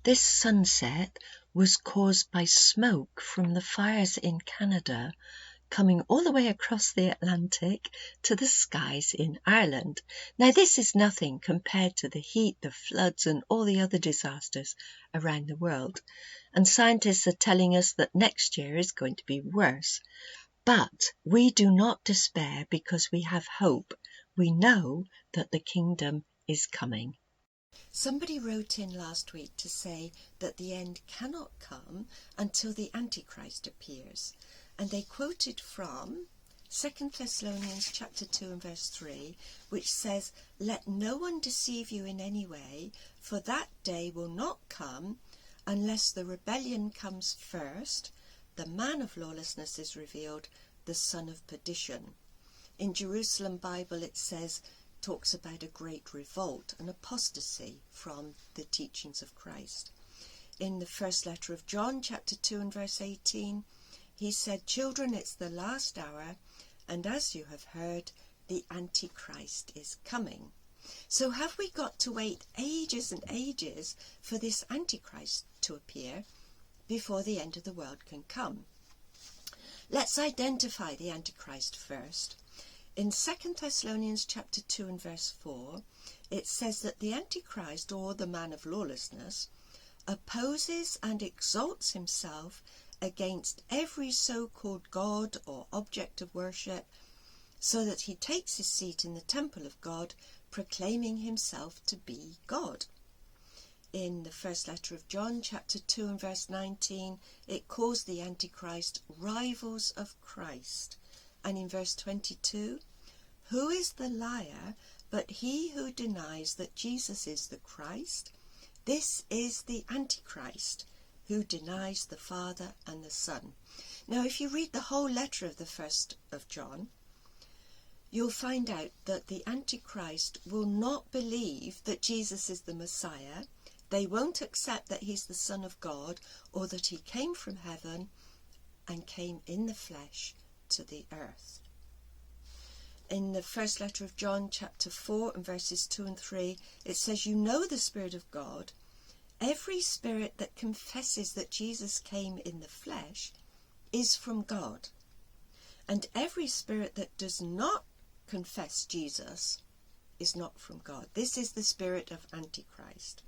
This sunset was caused by smoke from the fires in Canada coming all the way across the Atlantic to the skies in Ireland. Now, this is nothing compared to the heat, the floods, and all the other disasters around the world. And scientists are telling us that next year is going to be worse. But we do not despair because we have hope. We know that the kingdom is coming. Somebody wrote in last week to say that the end cannot come until the Antichrist appears. And they quoted from 2 Thessalonians chapter 2 and verse 3, which says, "Let no one deceive you in any way, for that day will not come unless the rebellion comes first, the man of lawlessness is revealed, the son of perdition." In Jerusalem Bible it talks about a great revolt, an apostasy from the teachings of Christ. In the first letter of John chapter 2 and verse 18, he said, "Children, it's the last hour, and as you have heard, the Antichrist is coming." So have we got to wait ages and ages for this Antichrist to appear before the end of the world can come? Let's identify the Antichrist first. In 2 Thessalonians chapter 2 and verse 4, it says that the Antichrist, or the man of lawlessness, opposes and exalts himself against every so-called God or object of worship, so that he takes his seat in the temple of God, proclaiming himself to be God. In the first letter of John, chapter 2 and verse 19, it calls the Antichrist rivals of Christ. And in verse 22, "Who is the liar but he who denies that Jesus is the Christ? This is the Antichrist, who denies the Father and the Son." Now, if you read the whole letter of the first of John, you'll find out that the Antichrist will not believe that Jesus is the Messiah. They won't accept that he's the Son of God, or that he came from heaven and came in the flesh to the earth. In the first letter of John, chapter 4 and verses 2 and 3, it says, "You know the Spirit of God. Every spirit that confesses that Jesus came in the flesh is from God. And every spirit that does not confess Jesus is not from God." This is the spirit of Antichrist.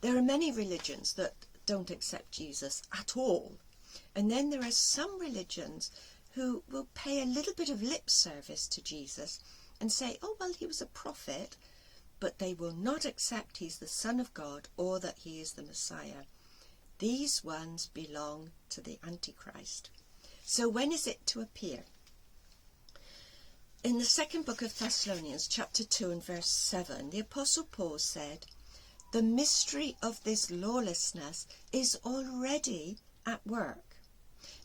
There are many religions that don't accept Jesus at all. And then there are some religions who will pay a little bit of lip service to Jesus and say, "Oh, well, he was a prophet," but they will not accept he's the Son of God or that he is the Messiah. These ones belong to the Antichrist. So when is it to appear? In the second book of Thessalonians, chapter 2 and verse 7, the Apostle Paul said, "The mystery of this lawlessness is already at work."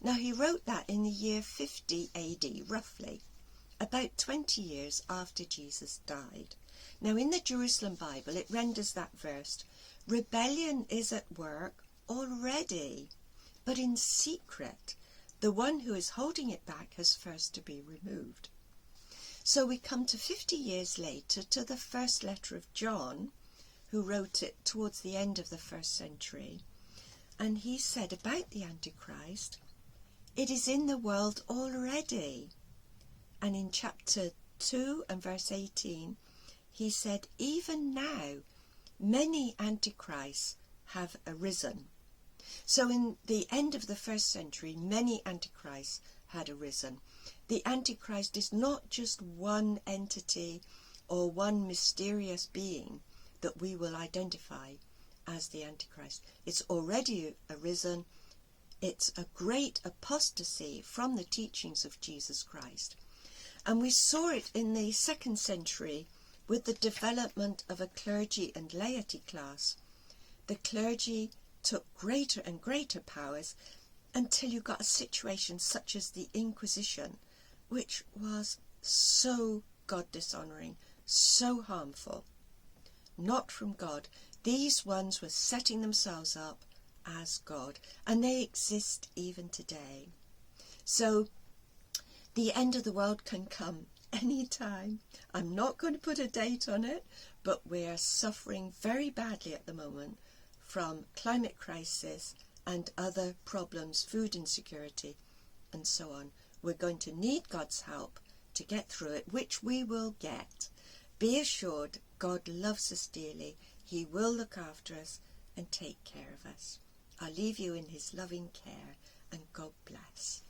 Now, he wrote that in the year 50 AD, roughly, about 20 years after Jesus died. Now, in the Jerusalem Bible, it renders that verse, "Rebellion is at work already, but in secret. The one who is holding it back has first to be removed." So we come to 50 years later to the first letter of John, who wrote it towards the end of the first century. And he said about the Antichrist, "It is in the world already." And in chapter 2 and verse 18, he said, "Even now, many Antichrists have arisen." So in the end of the first century, many Antichrists had arisen. The Antichrist is not just one entity or one mysterious being that we will identify as the Antichrist. It's already arisen. It's a great apostasy from the teachings of Jesus Christ. And we saw it in the 2nd century with the development of a clergy and laity class. The clergy took greater and greater powers until you got a situation such as the Inquisition, which was so God-dishonouring, so harmful, not from God. These ones were setting themselves up as God, and they exist even today. So the end of the world can come any time. I'm not going to put a date on it, but we're suffering very badly at the moment from climate crisis and other problems, food insecurity and so on. We're going to need God's help to get through it, which we will get. Be assured God loves us dearly. He will look after us and take care of us. I'll leave you in his loving care, and God bless.